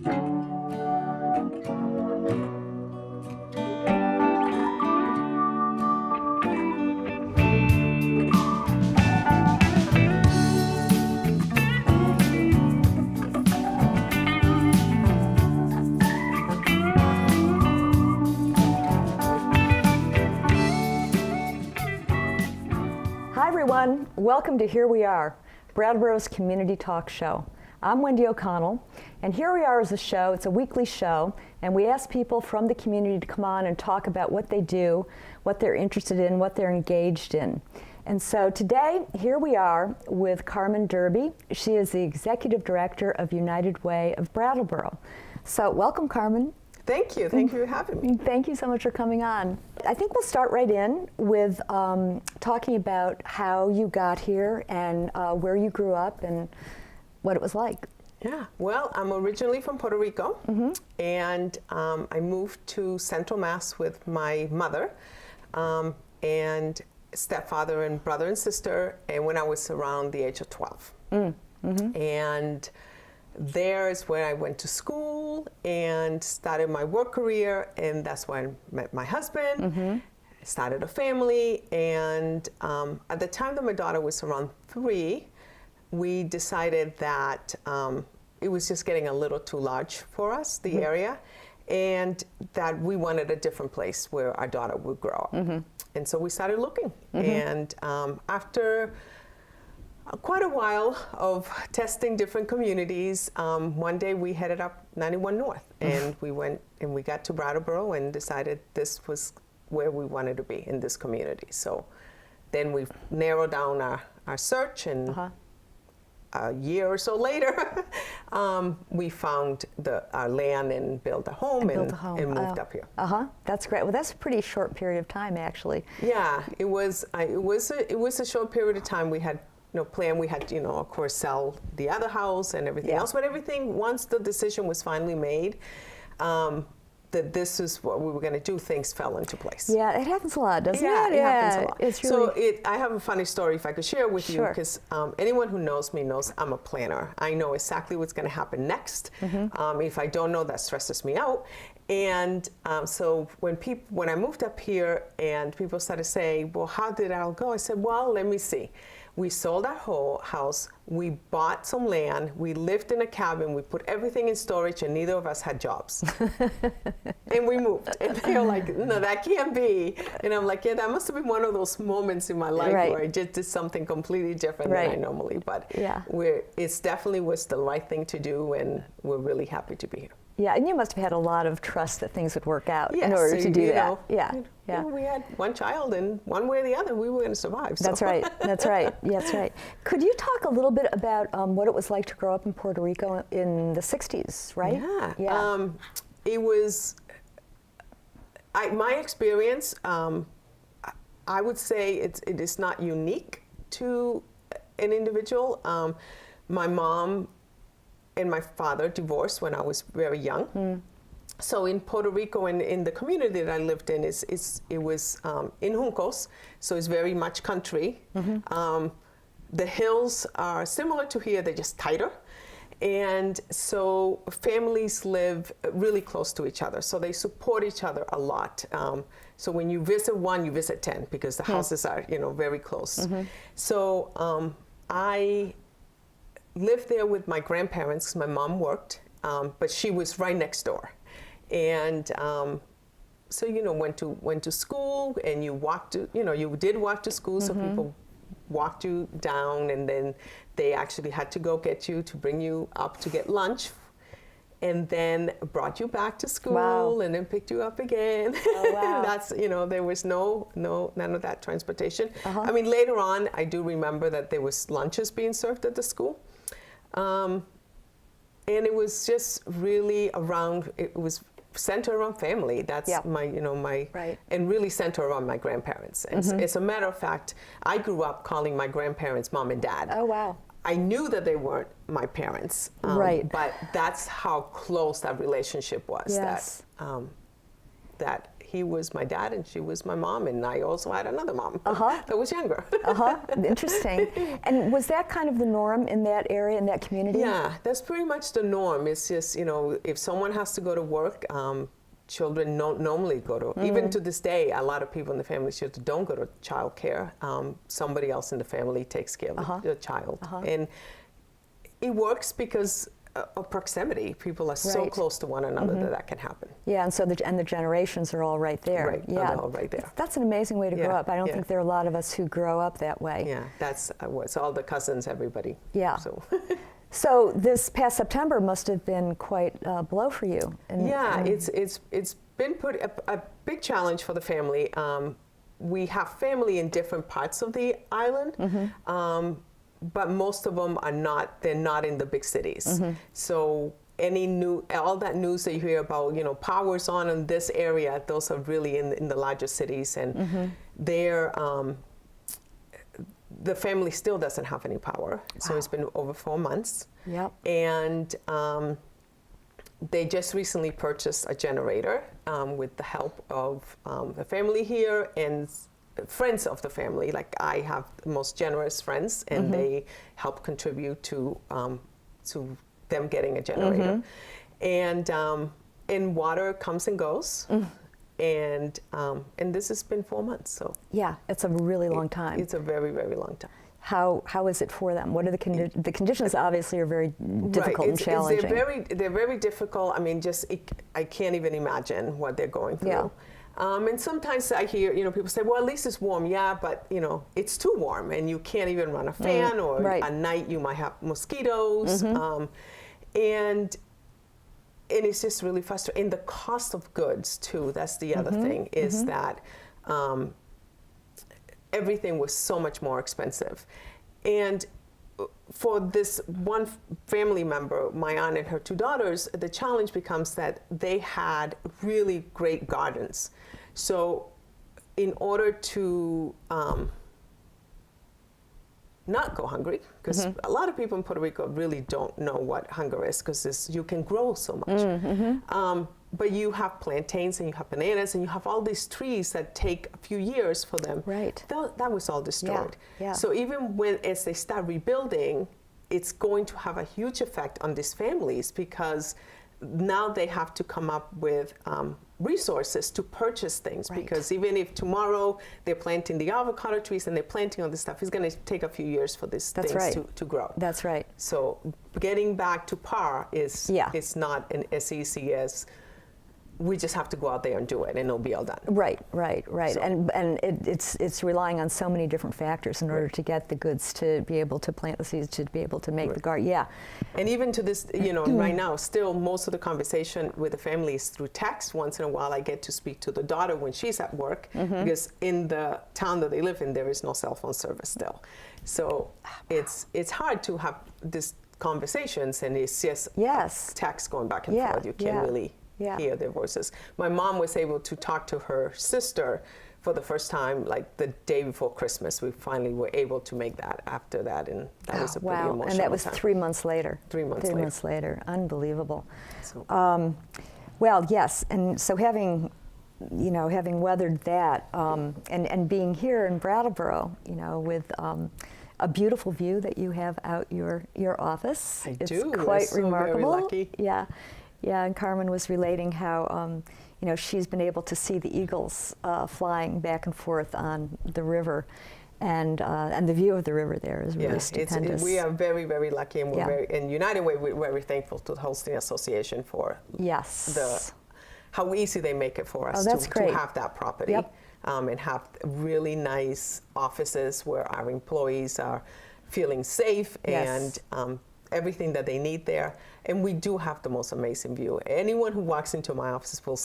Hi everyone, welcome to Here We Are, Brattleboro's community talk show. I'm Wendy O'Connell, and Here We Are is a show, it's a weekly show, and we ask people from the community to come on and talk about what they do, what they're interested in, what they're engaged in. And so today, here we are with Carmen Derby. She is the Executive Director of United Way of Brattleboro. So welcome, Carmen. Thank you. Thank you for having me. Thank you so much for coming on. I think we'll start right in with talking about how you got here and where you grew up and what it was like. Yeah, well, I'm originally from Puerto Rico, and I moved to Central Mass with my mother and stepfather and brother and sister, and when I was around the age of 12. And there is where I went to school and started my work career, and that's when I met my husband, started a family, and at the time that my daughter was around 3, we decided that it was just getting a little too large for us, the area, and that we wanted a different place where our daughter would grow up. And so we started looking, and after quite a while of testing different communities, one day we headed up 91 North, and we went and we got to Brattleboro and decided this was where we wanted to be, in this community. So then we narrowed down our search, and a year or so later, we found our land and built a home and moved up here. That's great. Well, that's a pretty short period of time, actually. Yeah, it was a short period of time. We had no plan. We had, of course, sell the other house and everything else. But everything, once the decision was finally made, that this is what we were going to do, things fell into place. Yeah, it happens a lot, doesn't it? Yeah, it happens a lot. It's really... So I have a funny story if I could share with you, because anyone who knows me knows I'm a planner. I know exactly what's going to happen next. If I don't know, that stresses me out. And so when I moved up here and people started saying, well, how did it all go? I said, well, let me see. We sold our whole house, we bought some land, we lived in a cabin, we put everything in storage, and neither of us had jobs. And we moved. And they were like, no, that can't be. And I'm like, yeah, that must have been one of those moments in my life where I just did something completely different than I normally. But it definitely was the right thing to do, and we're really happy to be here. Yeah, and you must have had a lot of trust that things would work out in order to do that. We had one child, and one way or the other, we were going to survive. So. That's right. That's right. That's right. Could you talk a little bit about what it was like to grow up in Puerto Rico in the 60s, right? Yeah. It was, my experience, I would say it is not unique to an individual. My mom and my father divorced when I was very young. So in Puerto Rico and in the community that I lived in, it was in Juncos, so it's very much country. The hills are similar to here, they're just tighter. And so families live really close to each other, so they support each other a lot. So when you visit one, you visit 10, because the houses are, very close. So I lived there with my grandparents, because my mom worked, but she was right next door. And so, went to school, and you walked to, you did walk to school, so people walked you down, and then they actually had to go get you to bring you up to get lunch, and then brought you back to school, and then picked you up again. That's, there was none of that transportation. I mean, later on, I do remember that there was lunches being served at the school. And it was just really it was centered around family. That's and really centered around my grandparents. And as a matter of fact, I grew up calling my grandparents mom and dad. Oh, wow. I knew that they weren't my parents, but that's how close that relationship was. Yes. that he was my dad and she was my mom, and I also had another mom that was younger. Interesting. And was that kind of the norm in that area, in that community? Yeah, that's pretty much the norm. It's just, you know, if someone has to go to work, children don't normally go to, even to this day, a lot of people in the family don't go to child care. Somebody else in the family takes care of the child. And it works because of proximity. People are so close to one another that can happen. Yeah, and so the generations are all right there. Right, yeah, all right there. That's an amazing way to grow up. I don't think there are a lot of us who grow up that way. Yeah, that's it's all the cousins, everybody. Yeah. So, so this past September must have been quite a blow for you. It's been a big challenge for the family. We have family in different parts of the island. But most of them are not, they're not in the big cities. So all that news that you hear about, you know, power's on in this area, those are really in the larger cities. And they're, the family still doesn't have any power. So it's been over 4 months. Yep. And they just recently purchased a generator with the help of the family here and friends of the family. Like, I have the most generous friends, and they help contribute to them getting a generator. And water comes and goes, and this has been 4 months. So yeah, it's a really long time. It's a very, very long time. How is it for them? What are the conditions? Obviously, are very difficult and challenging. They're very difficult. I mean, I can't even imagine what they're going through. Yeah. And sometimes I hear, you know, people say, well, at least it's warm. Yeah, but, you know, it's too warm, and you can't even run a fan, or at night you might have mosquitoes. And it's just really frustrating. And the cost of goods, too, that's the other thing, is that everything was so much more expensive. And for this one family member, my aunt and her 2 daughters, the challenge becomes that they had really great gardens. So in order to not go hungry, because a lot of people in Puerto Rico really don't know what hunger is, because you can grow so much. But you have plantains, and you have bananas, and you have all these trees that take a few years for them. Right. That was all destroyed. Yeah. So even as they start rebuilding, it's going to have a huge effect on these families, because now they have to come up with resources to purchase things. Right. Because even if tomorrow they're planting the avocado trees and they're planting all this stuff, it's going to take a few years for these things to grow. That's right. So getting back to par is not as easy as we just have to go out there and do it, and it'll be all done. Right. So. And it's relying on so many different factors in order to get the goods, to be able to plant the seeds, to be able to make the garden. Yeah. And even to this, you know, right now, still most of the conversation with the family is through text. Once in a while, I get to speak to the daughter when she's at work, because in the town that they live in, there is no cell phone service still. So it's hard to have these conversations, and it's just text going back and forth. You can't really hear their voices. My mom was able to talk to her sister for the first time, like the day before Christmas. We finally were able to make that after that, and that was a pretty emotional time. And that was 3 months later. 3 months later. 3 months later. Unbelievable. So. Well, yes, and so having weathered that, and being here in Brattleboro, you know, with a beautiful view that you have out your office. It's quite remarkable. Very lucky. Yeah, and Carmen was relating how you know, she's been able to see the eagles flying back and forth on the river, and the view of the river there is really stupendous. We are very, very lucky, and in United Way, we're very thankful to the Hosting Association for how easy they make it for us to have that property. And have really nice offices where our employees are feeling safe and everything that they need there. And we do have the most amazing view. Anyone who walks into my office will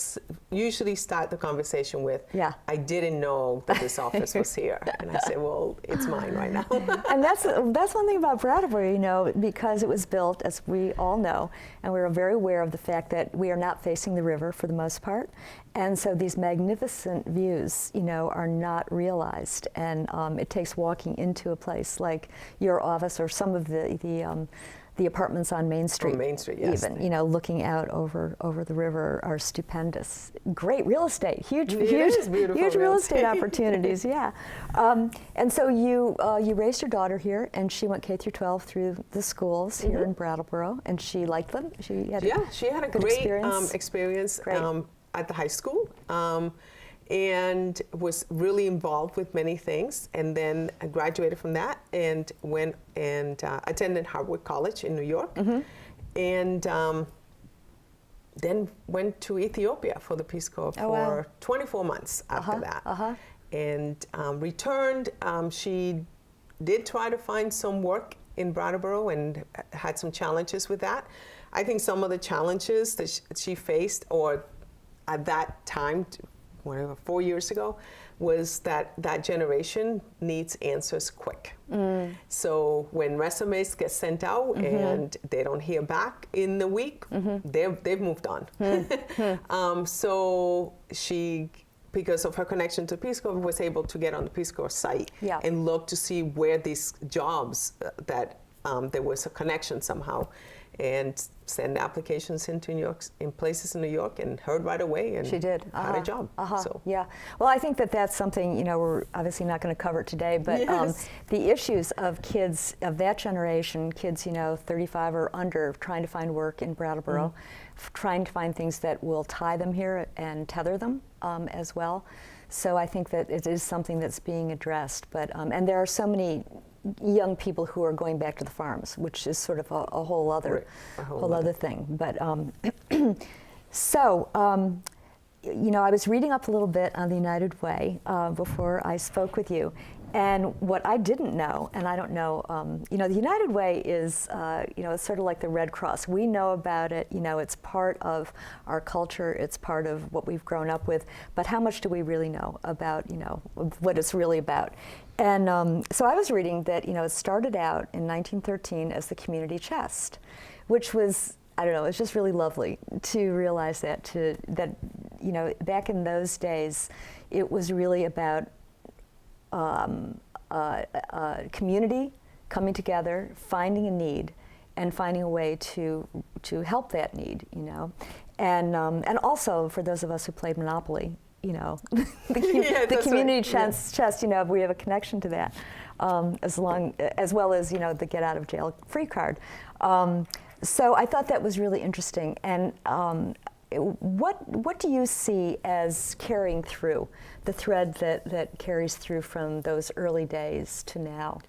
usually start the conversation with, I didn't know that this office was here. And I say, well, it's mine right now. And that's one thing about Brattleboro, you know, because it was built, as we all know, and we're very aware of the fact that we are not facing the river for the most part. And so these magnificent views, you know, are not realized. And it takes walking into a place like your office or some of the the apartments on Main Street. On Main Street, yes. Even, looking out over the river are stupendous. Great real estate, huge real estate opportunities, yeah. And so you raised your daughter here, and she went K through 12 through the schools here in Brattleboro, and she liked them. She had a good great experience. At the high school. And was really involved with many things, and then I graduated from that and went and attended Harvard College in New York, and then went to Ethiopia for the Peace Corps for 24 months after that, and returned. She did try to find some work in Brattleboro and had some challenges with that. I think some of the challenges that she faced, or at that time, whatever, 4 years ago, was that generation needs answers quick. So when resumes get sent out and they don't hear back in the week, they've moved on. So she, because of her connection to Peace Corps, was able to get on the Peace Corps site and look to see where these jobs that there was a connection somehow, and send applications into New York, in places in New York, and heard right away, and she did. Had a job. So. Yeah. Well, I think that's something, we're obviously not going to cover it today, but the issues of kids of that generation, kids, 35 or under, trying to find work in Brattleboro, trying to find things that will tie them here and tether them as well. So I think that it is something that's being addressed. But and there are so many young people who are going back to the farms, which is sort of a whole other other thing. But so I was reading up a little bit on the United Way before I spoke with you, and what I didn't know, and I don't know, the United Way is it's sort of like the Red Cross. We know about it. It's part of our culture. It's part of what we've grown up with. But how much do we really know about what it's really about? And so I was reading that it started out in 1913 as the community chest, which was, I don't know, it's just really lovely to realize that back in those days it was really about community coming together, finding a need, and finding a way to help that need, and also for those of us who played Monopoly. The community chest, we have a connection to that, as well as, the get out of jail free card. So I thought that was really interesting. And what do you see as carrying through, the thread that carries through from those early days to now?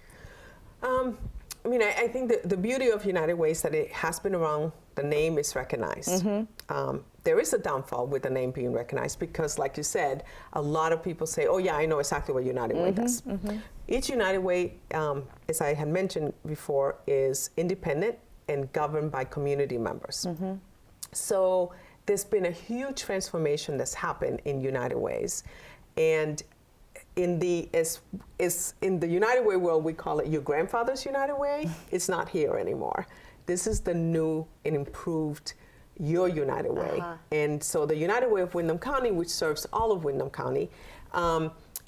I think the beauty of United Way is that it has been around. The name is recognized. There is a downfall with the name being recognized because, like you said, a lot of people say, oh yeah, I know exactly what United Way does. Each United Way, as I had mentioned before, is independent and governed by community members. So there's been a huge transformation that's happened in United Ways. And in the United Way world, we call it your grandfather's United Way. It's not here anymore. This is the new and improved your United Way. And so the United Way of Windham County, which serves all of Windham County,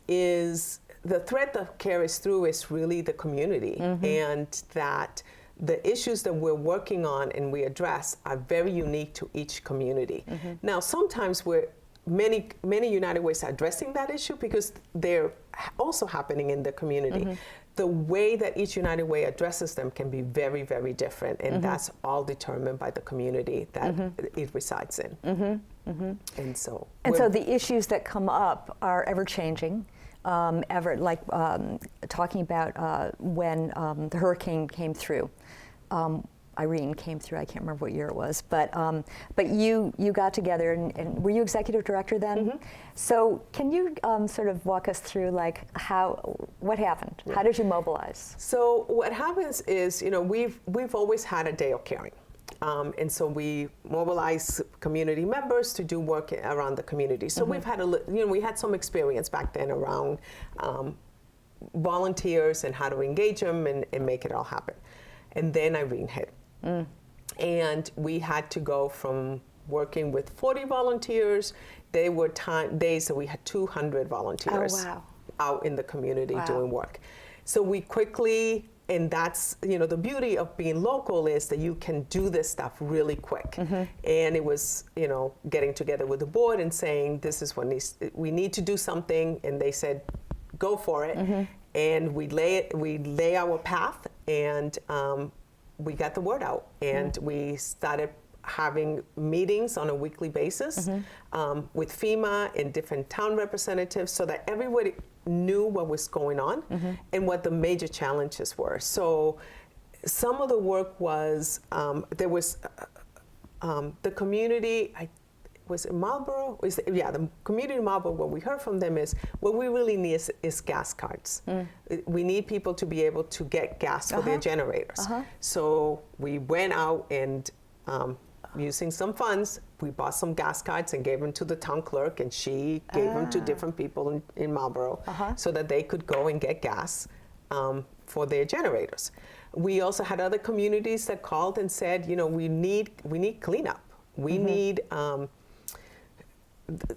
is the thread that carries through is really the community, and that the issues that we're working on and we address are very unique to each community. Now, sometimes many United Ways are addressing that issue because they're also happening in the community. The way that each United Way addresses them can be very, very different, and that's all determined by the community that it resides in. And so the issues that come up are ever changing. Talking about when the hurricane came through. Irene came through. I can't remember what year it was, but you got together and were you executive director then? So can you sort of walk us through what happened? How did you mobilize? So what happens is we've always had a day of caring, and so we mobilize community members to do work around the community. So we've had we had some experience back then around volunteers and how to engage them and make it all happen. And then Irene hit. And we had to go from working with 40 volunteers. There were days that we had 200 volunteers out in the community doing work. So we quickly and that's, the beauty of being local is that you can do this stuff really quick. And it was, getting together with the board and saying, this is what we need to do something. And they said, go for it. And we lay our path, and we got the word out. And we started having meetings on a weekly basis with FEMA and different town representatives so that everybody knew what was going on and what the major challenges were. So some of the work was, there was the community, was it Marlboro? The community in Marlboro, what we heard from them is, what we really need is gas cards. We need people to be able to get gas for their generators. So we went out and using some funds, we bought some gas cards and gave them to the town clerk, and she gave them to different people in Marlboro so that they could go and get gas for their generators. We also had other communities that called and said, we need cleanup. We need,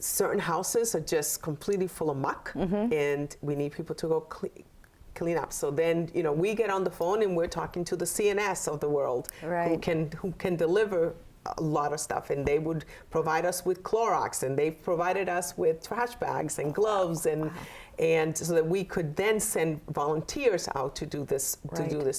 certain houses are just completely full of muck, and we need people to go clean up. So then, we get on the phone and we're talking to the CNS of the world, who can deliver a lot of stuff, and they would provide us with Clorox, and they provided us with trash bags and gloves, and so that we could then send volunteers out to do this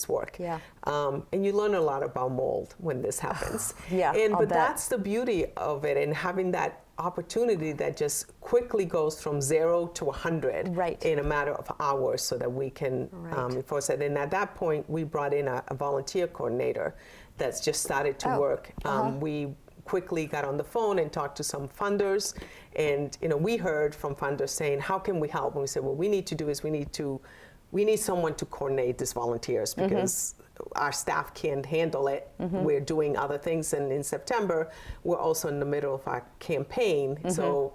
work. And you learn a lot about mold when this happens. But that's the beauty of it, and having that opportunity that just quickly goes from 0 to 100 in a matter of hours, so that we can enforce it. And at that point, we brought in a volunteer coordinator that's just started to work. We quickly got on the phone and talked to some funders, and we heard from funders saying, how can we help? And we said, what we need to do is we need someone to coordinate these volunteers, because our staff can't handle it. We're doing other things, and in September we're also in the middle of our campaign. So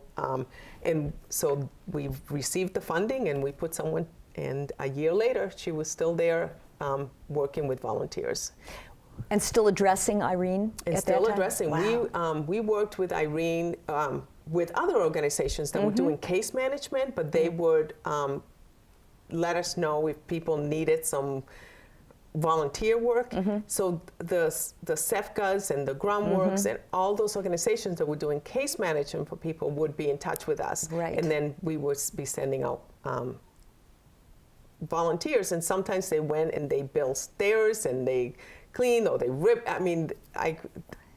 so we received the funding, and we put someone, and a year later she was still there working with volunteers. And still addressing Irene and at still that time? addressing. Wow. We worked with Irene with other organizations that were doing case management, but they would let us know if people needed some volunteer work. So the SEFCAs and the Groundworks and all those organizations that were doing case management for people would be in touch with us. And then we would be sending out volunteers, and sometimes they went and they built stairs and they cleaned or they ripped. I mean,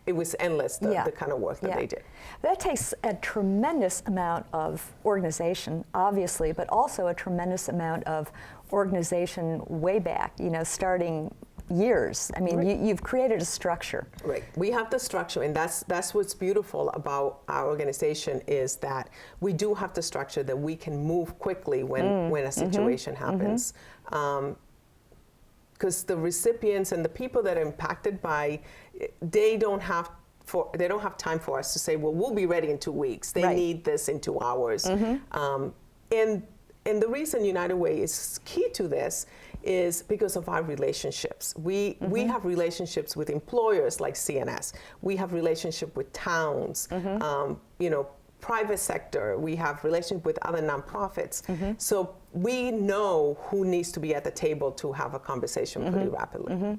it was endless, the kind of work that they did. That takes a tremendous amount of organization, obviously, but also a tremendous amount of organization way back, starting years. I mean, you've created a structure. Right. We have the structure, and that's what's beautiful about our organization, is that we do have the structure that we can move quickly when a situation happens. Because the recipients and the people that are impacted by, they don't have time for us to say, well, we'll be ready in 2 weeks. They need this in 2 hours. And the reason United Way is key to this is because of our relationships. We have relationships with employers like CNS. We have relationship with towns, private sector. We have relationship with other nonprofits. So we know who needs to be at the table to have a conversation pretty rapidly.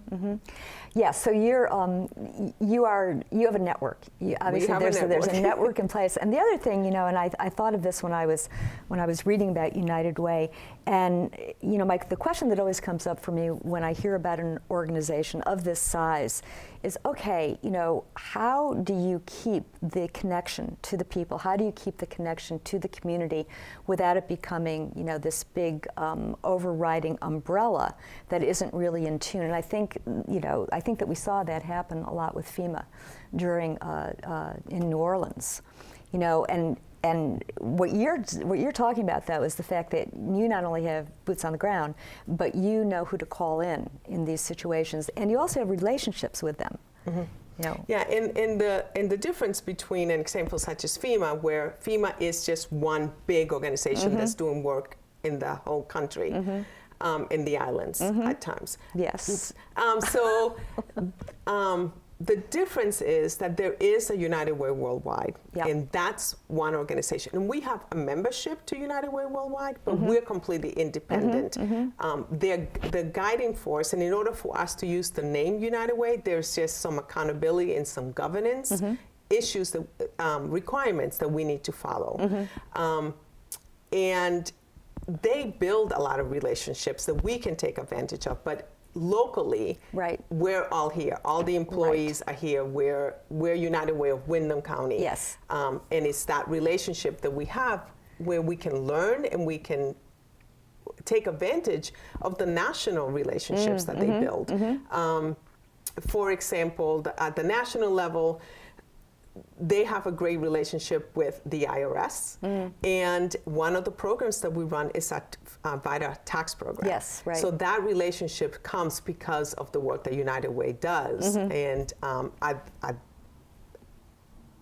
Yeah, so you have a network. Obviously, there's a network in place. And the other thing, and I thought of this when I was reading about United Way, and Mike, the question that always comes up for me when I hear about an organization of this size is, okay, how do you keep the connection to the people? How do you keep the connection to the community without it becoming, this big overriding umbrella that isn't really in tune? And I think that we saw that happen a lot with FEMA during in New Orleans, and what you're talking about, though, is the fact that you not only have boots on the ground, but you know who to call in these situations, and you also have relationships with them. Yeah, and the difference between an example such as FEMA, where FEMA is just one big organization that's doing work in the whole country, in the islands at times. Yes. The difference is that there is a United Way Worldwide, Yeah. and that's one organization. And we have a membership to United Way Worldwide, but we're completely independent. They're the guiding force, and in order for us to use the name United Way, there's just some accountability and some governance issues, that, requirements that we need to follow. And they build a lot of relationships that we can take advantage of, but locally, right, we're all here. All the employees are here. We're United Way of Windham County. Yes. And it's that relationship that we have where we can learn and we can take advantage of the national relationships that they build. For example, at the national level, they have a great relationship with the IRS, and one of the programs that we run is a VITA tax program. Yes, right. So that relationship comes because of the work that United Way does, and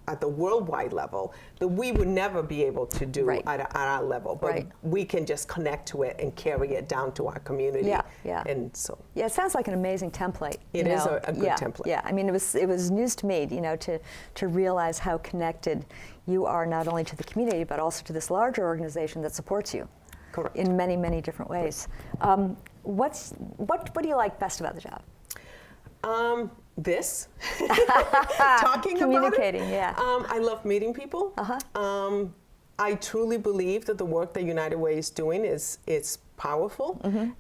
at the worldwide level, that we would never be able to do Right. at our level, but Right. we can just connect to it and carry it down to our community. Yeah, yeah. And so Yeah, it sounds like an amazing template. It you is know. a good Yeah, template. Yeah, I mean, it was news to me, you know, to realize how connected you are not only to the community, but also to this larger organization that supports you. Correct. In many, many different ways. What do you like best about the job? This talking Communicating, about it. yeah. I love meeting people. I truly believe that the work that United Way is doing is powerful,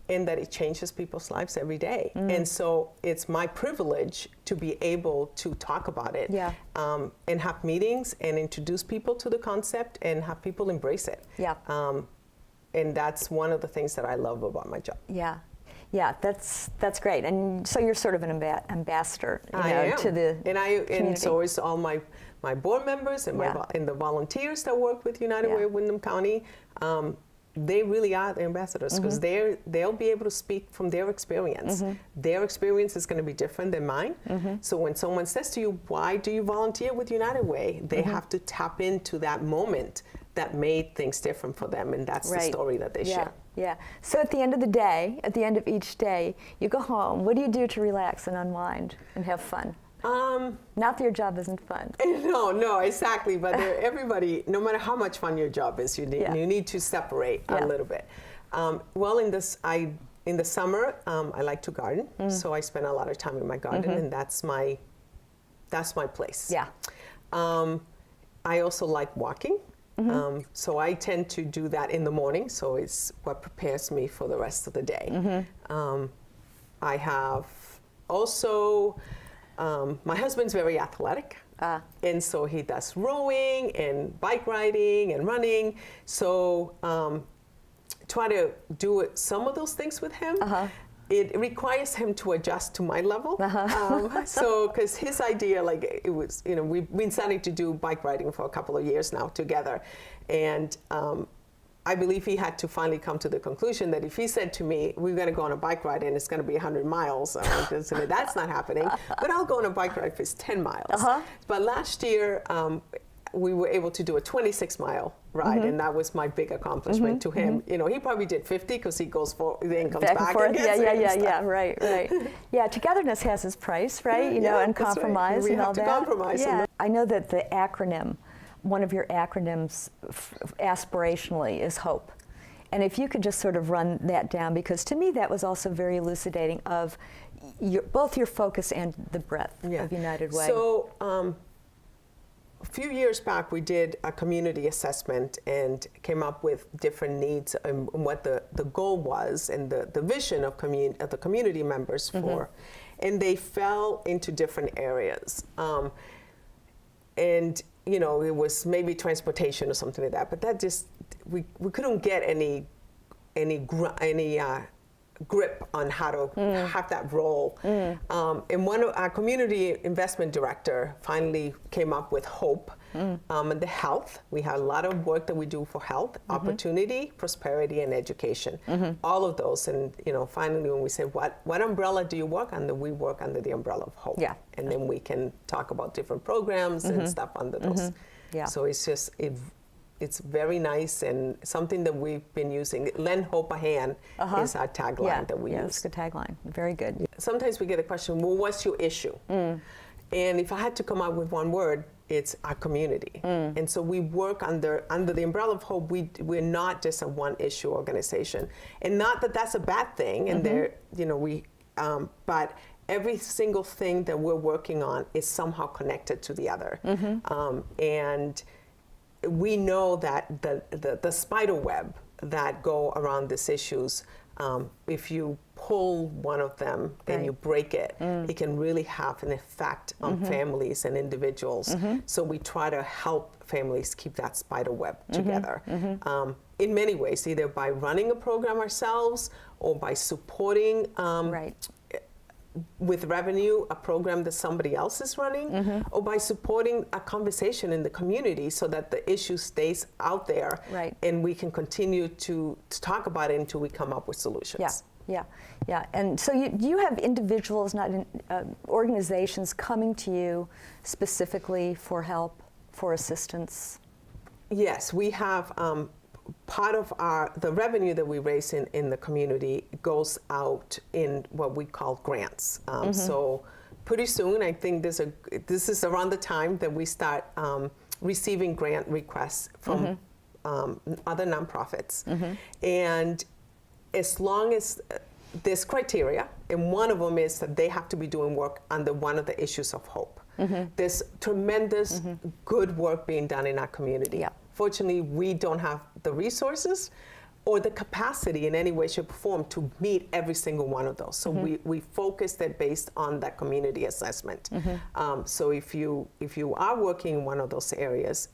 and that it changes people's lives every day. And so it's my privilege to be able to talk about it, Yeah. And have meetings and introduce people to the concept and have people embrace it. Yeah. And that's one of the things that I love about my job. Yeah. Yeah, that's great. And so you're sort of an ambassador, you know, I am. to the and community. so is all my board members and Yeah. and the volunteers that work with United Yeah. Way of Windham County. They really are the ambassadors, because they'll be able to speak from their experience. Their experience is going to be different than mine. So when someone says to you, "Why do you volunteer with United Way?" they have to tap into that moment that made things different for them, and that's the Right. story that they Yeah. share. Yeah. So at the end of the day, at the end of each day, you go home. What do you do to relax and unwind and have fun? Not that your job isn't fun. No, exactly. But everybody, no matter how much fun your job is, you need to separate Yeah. a little bit. Well, in the summer, I like to garden, so I spend a lot of time in my garden, and that's my place. Yeah. I also like walking. So I tend to do that in the morning, so it's what prepares me for the rest of the day. I have also, my husband's very athletic, and so he does rowing and bike riding and running. So try to do some of those things with him. It requires him to adjust to my level. So, because his idea, like, it was, you know, we've been starting to do bike riding for a couple of years now together. And I believe he had to finally come to the conclusion that if he said to me, "We're going to go on a bike ride and it's going to be 100 miles, that's not happening. But I'll go on a bike ride if it's 10 miles. But last year, we were able to do a 26-mile ride, and that was my big accomplishment to him. You know, he probably did 50 because he goes for, then comes back and forth. and gets it and stuff. Yeah, right. Yeah, togetherness has its price, right? You know, and that's right. compromise We and have all to that. compromise. Yeah. I know that the acronym, one of your acronyms aspirationally is HOPE. And if you could just sort of run that down, because to me that was also very elucidating of both your focus and the breadth of United Way. So, a few years back, we did a community assessment and came up with different needs and what the goal was and the vision of the community members for. And they fell into different areas. And, you know, it was maybe transportation or something like that, but that just, we couldn't get any grip on how to have that role. And one of our community investment director finally came up with HOPE, and the health. We have a lot of work that we do for health, opportunity, prosperity, and education. All of those. And, you know, finally when we said, what umbrella do you work under? We work under the umbrella of HOPE. Yeah. And then we can talk about different programs and stuff under those. Yeah. So it's just, it's very nice and something that we've been using. Lend hope a hand is our tagline that we use. Yeah, that's a good tagline. Very good. Sometimes we get a question, well, what's your issue? And if I had to come up with one word, it's our community. And so we work under the umbrella of Hope. We're not just a one-issue organization, and not that that's a bad thing. And there, but every single thing that we're working on is somehow connected to the other. And we know that the spider web that go around these issues, if you pull one of them and you break it, it can really have an effect on families and individuals. So we try to help families keep that spider web together in many ways, either by running a program ourselves or by supporting with revenue a program that somebody else is running, or by supporting a conversation in the community so that the issue stays out there and we can continue to talk about it until we come up with solutions. Yeah. And so you have individuals, not organizations, coming to you specifically for help, for assistance? Yes, we have part of the revenue that we raise in the community goes out in what we call grants. So pretty soon, I think this is around the time that we start receiving grant requests from other nonprofits. And as long as there's criteria, and one of them is that they have to be doing work under one of the issues of hope. There's tremendous good work being done in our community. Fortunately, we don't have the resources or the capacity in any way, shape, or form to meet every single one of those. So we focused it based on that community assessment. So if you are working in one of those areas,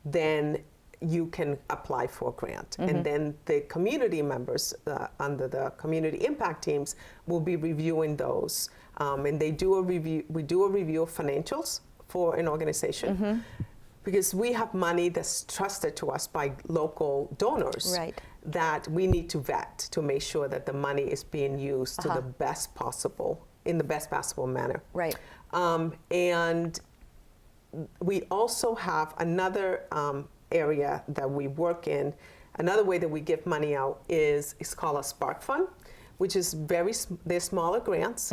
then you can apply for a grant. And then the community members under the community impact teams will be reviewing those. And they do a review. We do a review of financials for an organization. Because we have money that's trusted to us by local donors that we need to vet to make sure that the money is being used to the best possible, in the best possible manner. And we also have another area that we work in. Another way that we give money out is called a Spark Fund, which is they're smaller grants,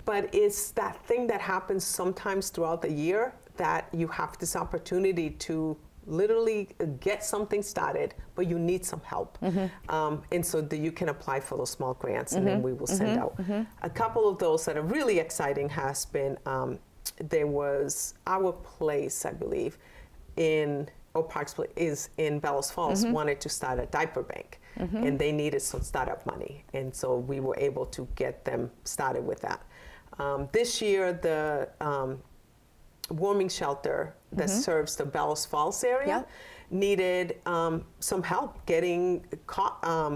but it's that thing that happens sometimes throughout the year that you have this opportunity to literally get something started, but you need some help. And so that you can apply for those small grants, and then we will send out. A couple of those that are really exciting has been, there was Our Place, I believe, Parks Place is in Bellows Falls, wanted to start a diaper bank, and they needed some startup money. And so we were able to get them started with that. This year, the warming shelter that serves the Bellows Falls area needed some help getting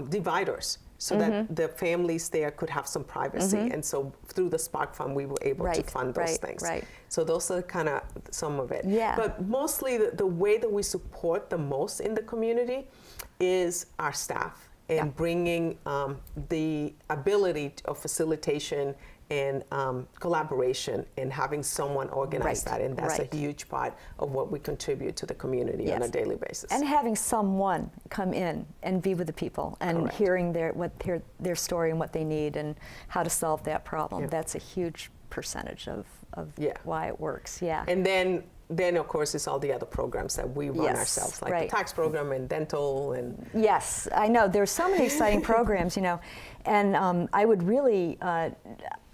dividers so that the families there could have some privacy. And so through the Spark Fund, we were able to fund those things. So those are kind of some of it. But mostly the way that we support the most in the community is our staff and bringing the ability of facilitation and collaboration and having someone organize that. And that's a huge part of what we contribute to the community on a daily basis. And having someone come in and be with the people and hearing their story and what they need and how to solve that problem. That's a huge percentage of why it works. And then of course it's all the other programs that we run ourselves, like the tax program and dental and Yes, I know there's so many exciting programs, and I would really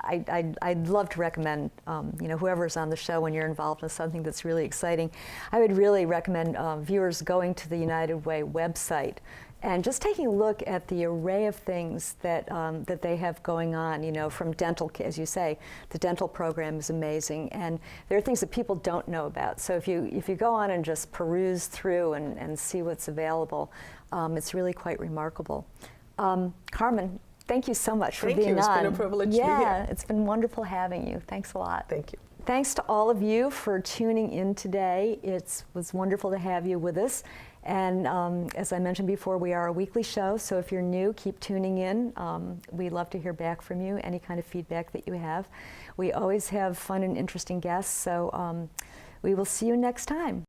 I'd love to recommend whoever's on the show, when you're involved in something that's really exciting, I would really recommend viewers going to the United Way website and just taking a look at the array of things that that they have going on, from dental, as you say, the dental program is amazing, and there are things that people don't know about. So if you go on and just peruse through and see what's available, it's really quite remarkable. Carmen, thank you so much for being on. It's been a privilege to be here. It's been wonderful having you. Thanks a lot. Thank you. Thanks to all of you for tuning in today. It was wonderful to have you with us. And as I mentioned before, we are a weekly show, so if you're new, keep tuning in. We'd love to hear back from you, any kind of feedback that you have. We always have fun and interesting guests, so we will see you next time.